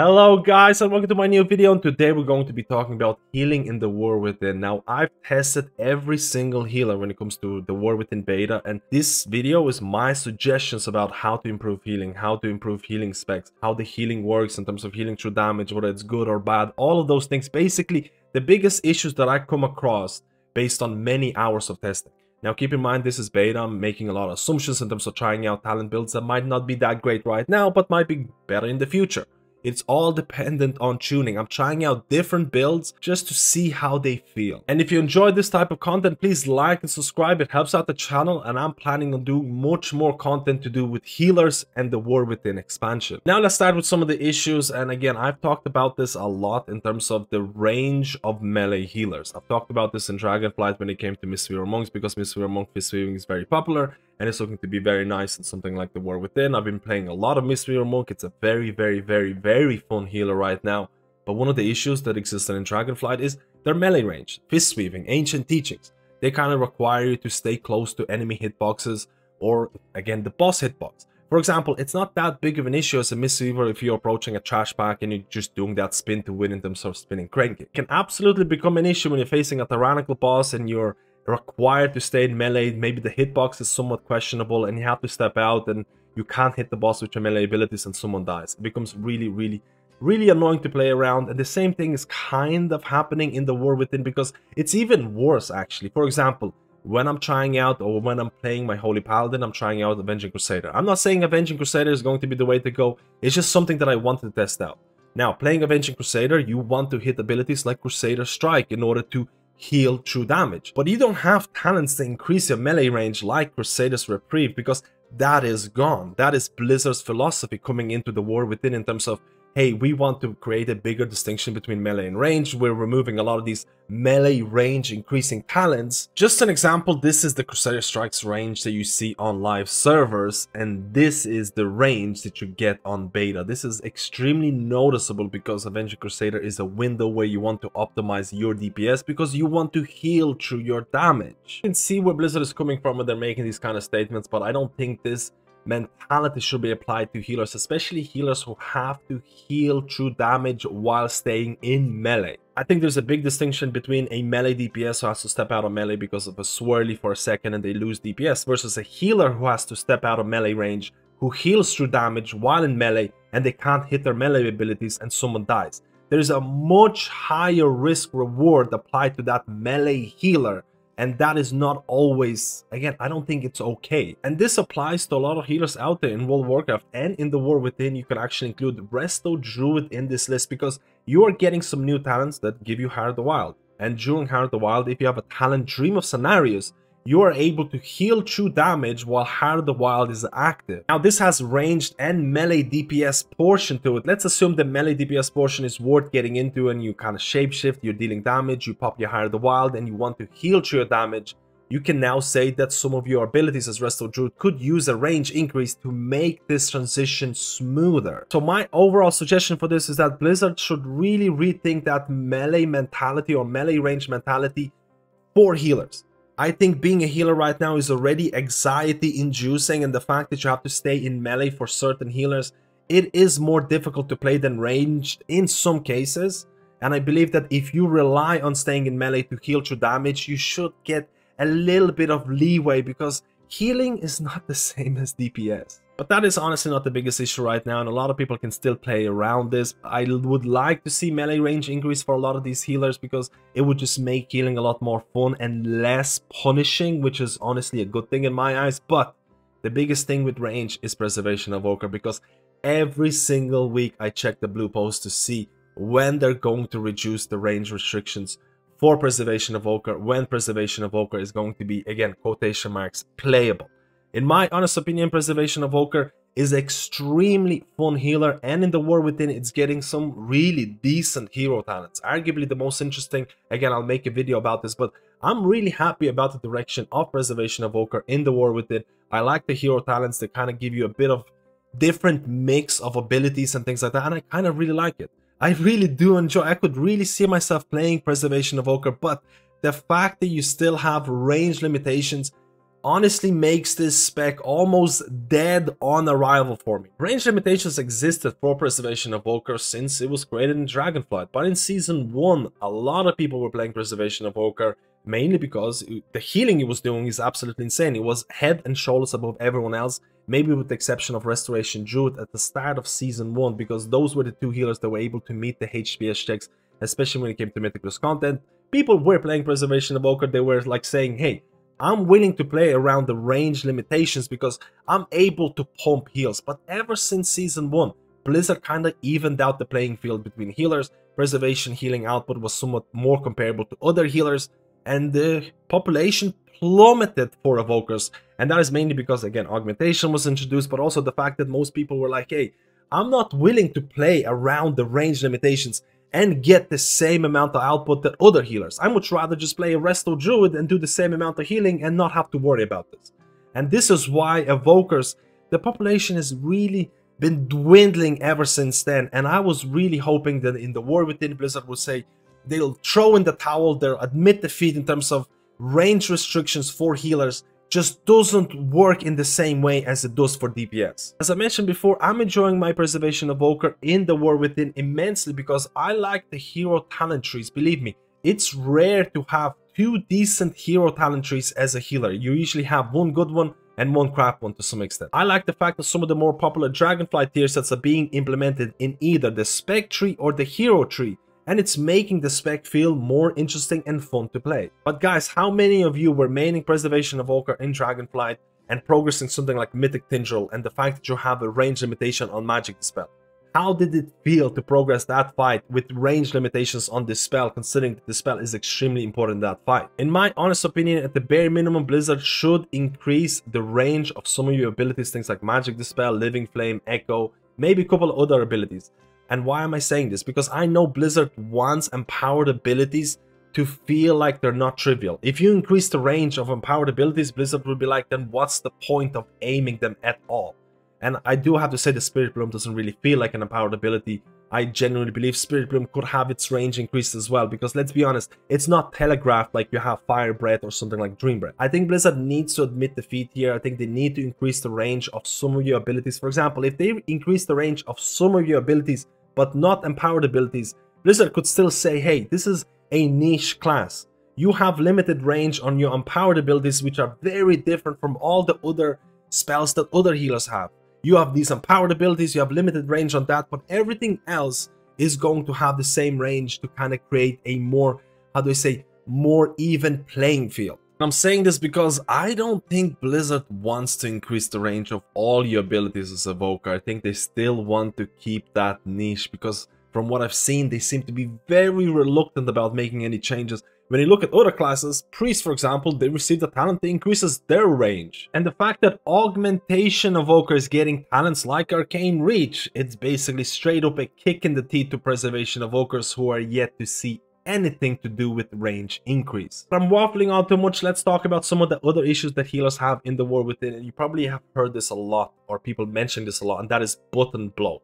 Hello guys and welcome to my new video, and today we're going to be talking about healing in the War Within. Now, I've tested every single healer when it comes to the War Within beta, and this video is my suggestions about how to improve healing, how to improve healing specs, how the healing works in terms of healing through damage, whether it's good or bad, all of those things. Basically, the biggest issues that I come across based on many hours of testing. Now, keep in mind, this is beta. I'm making a lot of assumptions in terms of trying out talent builds that might not be that great right now, but might be better in the future. It's all dependent on tuning. I'm trying out different builds just to see how they feel. And if you enjoy this type of content, please like and subscribe. It helps out the channel, and I'm planning on doing much more content to do with healers and the War Within expansion. Now let's start with some of the issues. And again, I've talked about this a lot in terms of the range of melee healers. I've talked about this in Dragonflight when it came to Mistweaver monks, because Mistweaver monk fistweaving is very popular and it's looking to be very nice in something like the War Within. I've been playing a lot of Mistweaver monk. It's a very fun healer right now. But one of the issues that existed in Dragonflight is their melee range. Fistweaving, ancient teachings, they kind of require you to stay close to enemy hitboxes, or again the boss hitbox. For example, it's not that big of an issue as a Mistweaver if you're approaching a trash pack and you're just doing that spin to win in terms of spinning crank. It can absolutely become an issue when you're facing a tyrannical boss and you're required to stay in melee. Maybe the hitbox is somewhat questionable and you have to step out and you can't hit the boss with your melee abilities and someone dies. It becomes really annoying to play around. And the same thing is kind of happening in the War Within, because it's even worse actually. For example, when I'm trying out, or when I'm playing my Holy Paladin, I'm trying out Avenging Crusader. I'm not saying Avenging Crusader is going to be the way to go. It's just something that I wanted to test out. Now, playing Avenging Crusader, you want to hit abilities like Crusader Strike in order to heal true damage. But you don't have talents to increase your melee range like Crusader's Reprieve, because that is gone. That is Blizzard's philosophy coming into the War Within in terms of, hey, we want to create a bigger distinction between melee and range. We're removing a lot of these melee range increasing talents. Just an example, this is the Crusader Strike's range that you see on live servers, and this is the range that you get on beta. This is extremely noticeable because Avenging Crusader is a window where you want to optimize your DPS because you want to heal through your damage. You can see where Blizzard is coming from when they're making these kind of statements, but I don't think this mentality should be applied to healers, especially healers who have to heal through damage while staying in melee. I think there's a big distinction between a melee DPS who has to step out of melee because of a swirly for a second and they lose DPS, versus a healer who has to step out of melee range, who heals through damage while in melee and they can't hit their melee abilities and someone dies. There's a much higher risk reward applied to that melee healer, and that is not always, again, I don't think it's okay. And this applies to a lot of healers out there in World of Warcraft and in the War Within. You can actually include Resto Druid in this list because you are getting some new talents that give you Heart of the Wild. And during Heart of the Wild, if you have a talent Dream of Scenarios, you are able to heal true damage while Heart of the Wild is active. Now, this has ranged and melee DPS portion to it. Let's assume the melee DPS portion is worth getting into and you kind of shapeshift, you're dealing damage, you pop your Heart of the Wild and you want to heal through your damage. You can now say that some of your abilities as Resto Druid could use a range increase to make this transition smoother. So my overall suggestion for this is that Blizzard should really rethink that melee mentality or melee range mentality for healers. I think being a healer right now is already anxiety inducing, and the fact that you have to stay in melee for certain healers, it is more difficult to play than ranged in some cases. And I believe that if you rely on staying in melee to heal through damage, you should get a little bit of leeway, because healing is not the same as DPS. But that is honestly not the biggest issue right now, and a lot of people can still play around this. I would like to see melee range increase for a lot of these healers, because it would just make healing a lot more fun and less punishing, which is honestly a good thing in my eyes. But the biggest thing with range is Preservation of Evoker, because every single week I check the blue post to see when they're going to reduce the range restrictions for Preservation of Evoker, when Preservation of Evoker is going to be, again, quotation marks, playable. In my honest opinion, Preservation of Evoker is extremely fun healer, and in the War Within, it's getting some really decent hero talents. Arguably the most interesting. Again, I'll make a video about this, but I'm really happy about the direction of Preservation of Evoker in the War Within. I like the hero talents. They kind of give you a bit of different mix of abilities and things like that, and I kind of really like it. I really do enjoy. I could really see myself playing Preservation of Evoker, but the fact that you still have range limitations honestly makes this spec almost dead on arrival for me. Range limitations existed for Preservation Evoker since it was created in Dragonflight, but in Season 1 a lot of people were playing Preservation Evoker mainly because the healing it was doing is absolutely insane. It was head and shoulders above everyone else, maybe with the exception of Restoration Druid at the start of Season 1, because those were the two healers that were able to meet the HPS checks, especially when it came to Mythic Plus content. People were playing Preservation Evoker, they were like saying, hey, I'm willing to play around the range limitations because I'm able to pump heals. But ever since Season 1, Blizzard kind of evened out the playing field between healers. Preservation healing output was somewhat more comparable to other healers, and the population plummeted for Evokers. And that is mainly because, again, augmentation was introduced, but also the fact that most people were like, hey, I'm not willing to play around the range limitations and get the same amount of output that other healers. I would rather just play a Resto Druid and do the same amount of healing and not have to worry about this. And this is why Evokers, the population has really been dwindling ever since then. And I was really hoping that in the War Within, Blizzard would say they'll throw in the towel, they'll admit defeat in terms of range restrictions for healers. Just doesn't work in the same way as it does for DPS. As I mentioned before, I'm enjoying my Preservation Evoker in the War Within immensely because I like the hero talent trees. Believe me, it's rare to have two decent hero talent trees as a healer. You usually have one good one and one crap one to some extent. I like the fact that some of the more popular Dragonflight tier sets are being implemented in either the spec tree or the hero tree, and it's making the spec feel more interesting and fun to play. But guys, how many of you were maining Preservation Evoker in Dragonflight and progressing something like Mythic Tindril and the fact that you have a range limitation on Magic Dispel? How did it feel to progress that fight with range limitations on this spell, considering that the spell is extremely important in that fight? In my honest opinion, at the bare minimum, Blizzard should increase the range of some of your abilities, things like Magic Dispel, Living Flame, Echo, maybe a couple of other abilities. And why am I saying this? Because I know Blizzard wants empowered abilities to feel like they're not trivial. If you increase the range of empowered abilities, Blizzard will be like, then what's the point of aiming them at all? And I do have to say the Spirit Bloom doesn't really feel like an empowered ability. I genuinely believe Spirit Bloom could have its range increased as well, because let's be honest, it's not telegraphed like you have Fire Breath or something like Dream Breath. I think Blizzard needs to admit defeat here. I think they need to increase the range of some of your abilities. For example, if they increase the range of some of your abilities but not empowered abilities, Blizzard could still say, hey, this is a niche class. You have limited range on your empowered abilities, which are very different from all the other spells that other healers have. You have these empowered abilities, you have limited range on that, but everything else is going to have the same range to kind of create a more, how do I say, more even playing field. I'm saying this because I don't think Blizzard wants to increase the range of all your abilities as Evoker. I think they still want to keep that niche, because from what I've seen, they seem to be very reluctant about making any changes. When you look at other classes, Priests for example, they receive a talent that increases their range. And the fact that Augmentation Evoker is getting talents like Arcane Reach, it's basically straight up a kick in the teeth to Preservation Evokers who are yet to see anything to do with range increase. But I'm waffling on too much. Let's talk about some of the other issues that healers have in the War Within, and you probably have heard this a lot, or people mention this a lot, and that is button bloat.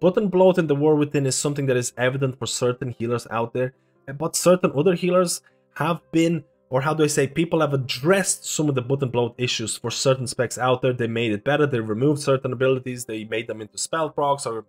Button bloat in the War Within is something that is evident for certain healers out there, but certain other healers have been, or how do I say, people have addressed some of the button bloat issues for certain specs out there. They made it better, they removed certain abilities, they made them into spell procs, or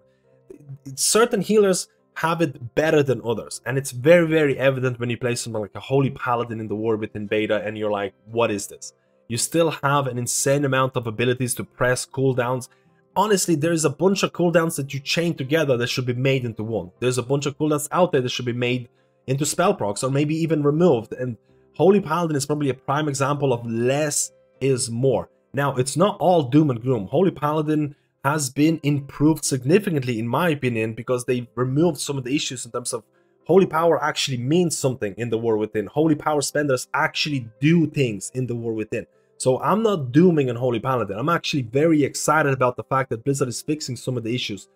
certain healers have it better than others, and it's very, very evident when you play something like a Holy Paladin in the War Within beta and you're like, what is this? You still have an insane amount of abilities to press cooldowns. Honestly, there's a bunch of cooldowns that you chain together that should be made into one. There's a bunch of cooldowns out there that should be made into spell procs, or maybe even removed, and Holy Paladin is probably a prime example of less is more. Now, it's not all doom and gloom. Holy Paladin has been improved significantly in my opinion, because they removed some of the issues in terms of Holy Power actually means something in the War Within. Holy Power spenders actually do things in the War Within. So I'm not dooming on Holy Paladin. I'm actually very excited about the fact that Blizzard is fixing some of the issues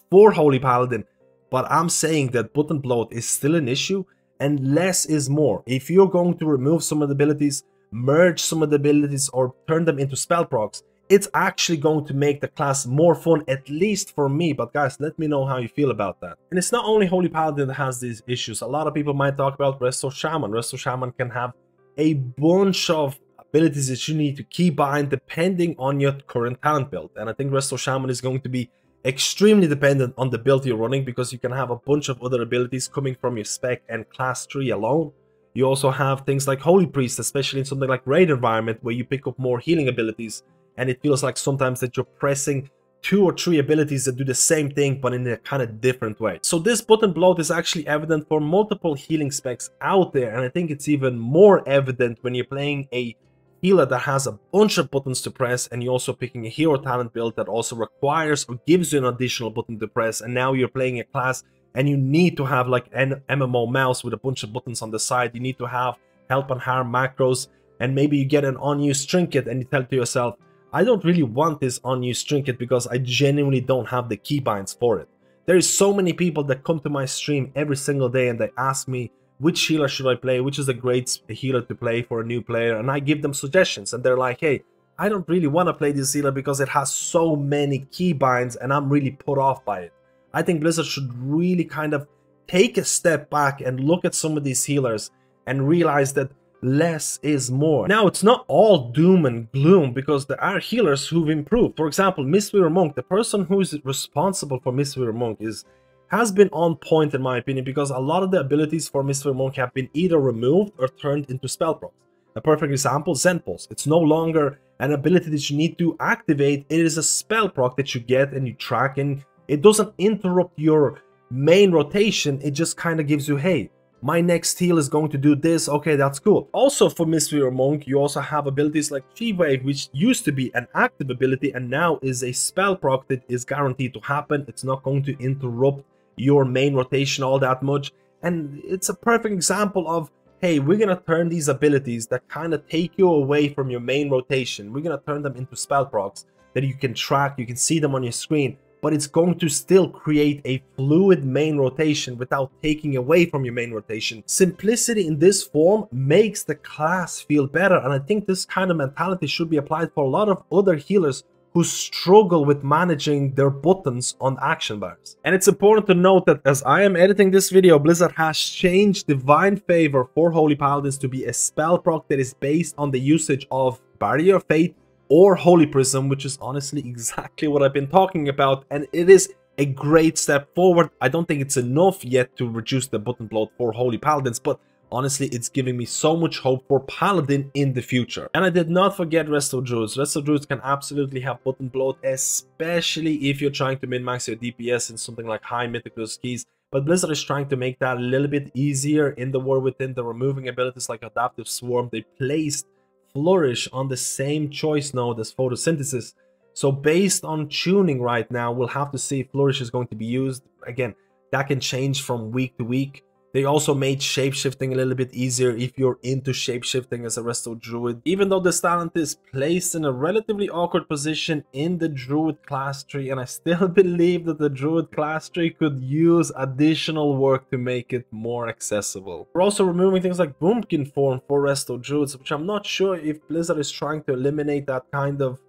for Holy Paladin, but I'm saying that button bloat is still an issue, and less is more. If you're going to remove some of the abilities, merge some of the abilities, or turn them into spell procs, it's actually going to make the class more fun, at least for me. But guys, let me know how you feel about that. And it's not only Holy Paladin that has these issues. A lot of people might talk about Resto Shaman. Resto Shaman can have a bunch of abilities that you need to keybind depending on your current talent build. And I think Resto Shaman is going to be extremely dependent on the build you're running, because you can have a bunch of other abilities coming from your spec and class tree alone. You also have things like Holy Priest, especially in something like Raid environment, where you pick up more healing abilities, and it feels like sometimes that you're pressing 2 or 3 abilities that do the same thing but in a kind of different way. So this button bloat is actually evident for multiple healing specs out there, and I think it's even more evident when you're playing a healer that has a bunch of buttons to press, and you're also picking a hero talent build that also requires or gives you an additional button to press, and now you're playing a class and you need to have like an MMO mouse with a bunch of buttons on the side. You need to have help and harm macros, and maybe you get an unused trinket and you tell to yourself, I don't really want this unused trinket because I genuinely don't have the keybinds for it. There is so many people that come to my stream every single day and they ask me, which healer should I play? Which is a great healer to play for a new player? And I give them suggestions, and they're like, hey, I don't really want to play this healer because it has so many keybinds and I'm really put off by it. I think Blizzard should really kind of take a step back and look at some of these healers and realize that less is more. Now, it's not all doom and gloom, because there are healers who've improved. For example, Mistweaver Monk, the person who is responsible for Mistweaver Monk has been on point in my opinion, because a lot of the abilities for Mistweaver Monk have been either removed or turned into spell procs. A perfect example, Zen Pulse. It's no longer an ability that you need to activate, it is a spell proc that you get and you track, and it doesn't interrupt your main rotation, it just kind of gives you, hey, my next heal is going to do this, okay, that's cool. Also for Mistweaver Monk, you also have abilities like Chi Wave, which used to be an active ability and now is a spell proc that is guaranteed to happen. It's not going to interrupt your main rotation all that much, and it's a perfect example of, hey, we're gonna turn these abilities that kind of take you away from your main rotation, we're gonna turn them into spell procs that you can track, you can see them on your screen, but it's going to still create a fluid main rotation without taking away from your main rotation. Simplicity in this form makes the class feel better, and I think this kind of mentality should be applied for a lot of other healers who struggle with managing their buttons on action bars. And it's important to note that as I am editing this video, Blizzard has changed Divine Favor for Holy Paladins to be a spell proc that is based on the usage of Barrier of Fate or Holy Prism, which is honestly exactly what I've been talking about, and it is a great step forward. I don't think it's enough yet to reduce the button bloat for Holy Paladins, but honestly, it's giving me so much hope for Paladin in the future. And I did not forget Resto Druids. Resto Druids can absolutely have button bloat, especially if you're trying to min-max your DPS in something like high mythical keys. But Blizzard is trying to make that a little bit easier in the War Within. They're removing abilities like Adaptive Swarm. They placed Flourish on the same choice node as Photosynthesis. So based on tuning right now, we'll have to see if Flourish is going to be used. Again, that can change from week to week. They also made shapeshifting a little bit easier if you're into shapeshifting as a Resto Druid. Even though this talent is placed in a relatively awkward position in the Druid class tree, and I still believe that the Druid class tree could use additional work to make it more accessible. We're also removing things like Boomkin form for Resto Druids, which I'm not sure if Blizzard is trying to eliminate that kind of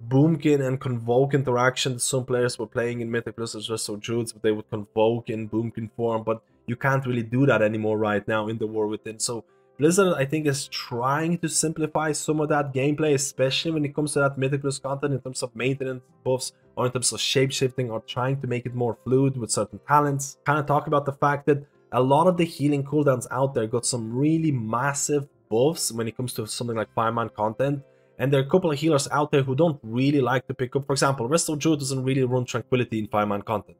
Boomkin and Convoke interaction that some players were playing in Mythic Blizzard's Resto Druids, but they would Convoke in Boomkin form, but you can't really do that anymore right now in the War Within. So Blizzard, I think, is trying to simplify some of that gameplay, especially when it comes to that Mythic Plus content in terms of maintenance buffs or in terms of shapeshifting, or trying to make it more fluid with certain talents. Kind of talk about the fact that a lot of the healing cooldowns out there got some really massive buffs when it comes to something like 5-man content. And there are a couple of healers out there who don't really like to pick up. For example, Resto Druid doesn't really run Tranquility in 5-man content.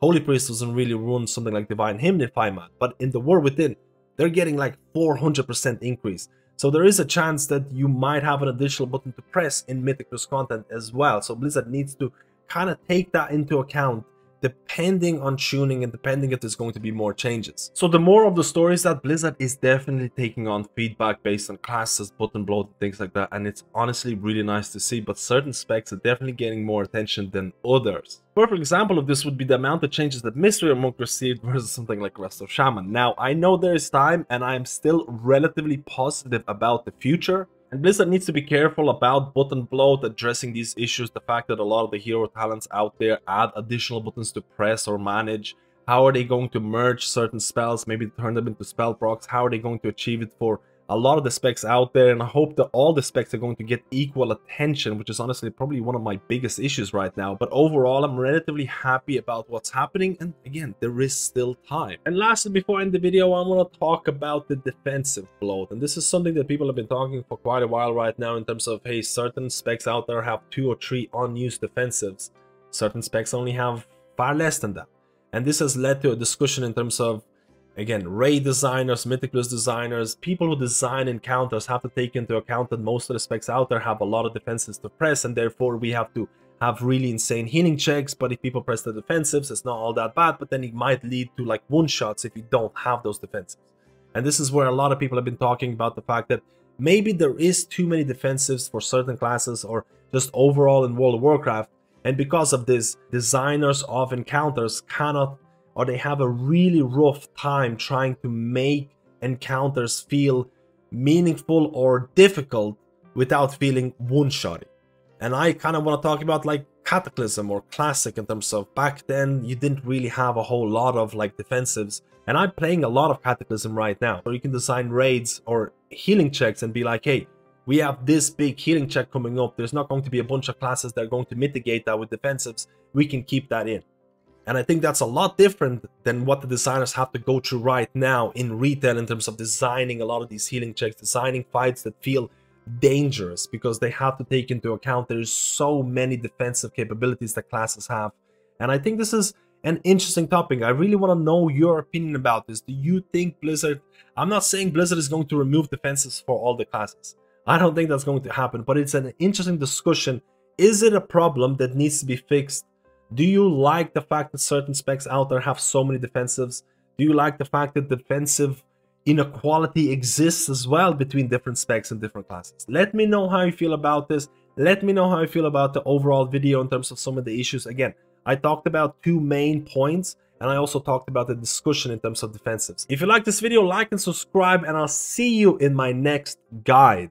Holy Priest doesn't really run something like Divine Hymn in 5-man. But in the War Within, they're getting like 400% increase. So there is a chance that you might have an additional button to press in Mythic Plus content as well. So Blizzard needs to kind of take that into account, depending on tuning and depending if there's going to be more changes. So the more of the story is that Blizzard is definitely taking on feedback based on classes, button bloat, and things like that, and it's honestly really nice to see. But certain specs are definitely getting more attention than others. Perfect example of this would be the amount of changes that Mistweaver Monk received versus something like Resto Shaman. Now, I know there is time, and I am still relatively positive about the future. And Blizzard needs to be careful about button bloat, addressing these issues, the fact that a lot of the hero talents out there add additional buttons to press or manage. How are they going to merge certain spells, maybe turn them into spell procs? How are they going to achieve it for a lot of the specs out there, and I hope that all the specs are going to get equal attention, which is honestly probably one of my biggest issues right now. But overall, I'm relatively happy about what's happening, and again, there is still time. And lastly, before I end the video, I want to talk about the defensive bloat, and this is something that people have been talking for quite a while right now in terms of, hey, certain specs out there have 2 or 3 unused defensives, certain specs only have far less than that. And this has led to a discussion in terms of, again, raid designers, Mythic Plus designers, people who design encounters have to take into account that most of the specs out there have a lot of defenses to press, and therefore we have to have really insane healing checks. But if people press the defensives, it's not all that bad, but then it might lead to like one-shots if you don't have those defensives. And this is where a lot of people have been talking about the fact that maybe there is too many defensives for certain classes or just overall in World of Warcraft, and because of this, designers of encounters cannot, or they have a really rough time trying to make encounters feel meaningful or difficult without feeling one-shotty. And I kind of want to talk about like Cataclysm or Classic in terms of back then you didn't really have a whole lot of like defensives, and I'm playing a lot of Cataclysm right now. So you can design raids or healing checks and be like, hey, we have this big healing check coming up, there's not going to be a bunch of classes that are going to mitigate that with defensives, we can keep that in. And I think that's a lot different than what the designers have to go through right now in retail in terms of designing a lot of these healing checks, designing fights that feel dangerous, because they have to take into account there's so many defensive capabilities that classes have. And I think this is an interesting topic. I really want to know your opinion about this. Do you think Blizzard, I'm not saying Blizzard is going to remove defenses for all the classes. I don't think that's going to happen, but it's an interesting discussion. Is it a problem that needs to be fixed? Do you like the fact that certain specs out there have so many defensives? Do you like the fact that defensive inequality exists as well between different specs and different classes? Let me know how you feel about this. Let me know how you feel about the overall video in terms of some of the issues. Again, I talked about 2 main points, and I also talked about the discussion in terms of defensives. If you like this video, like and subscribe, and I'll see you in my next guide.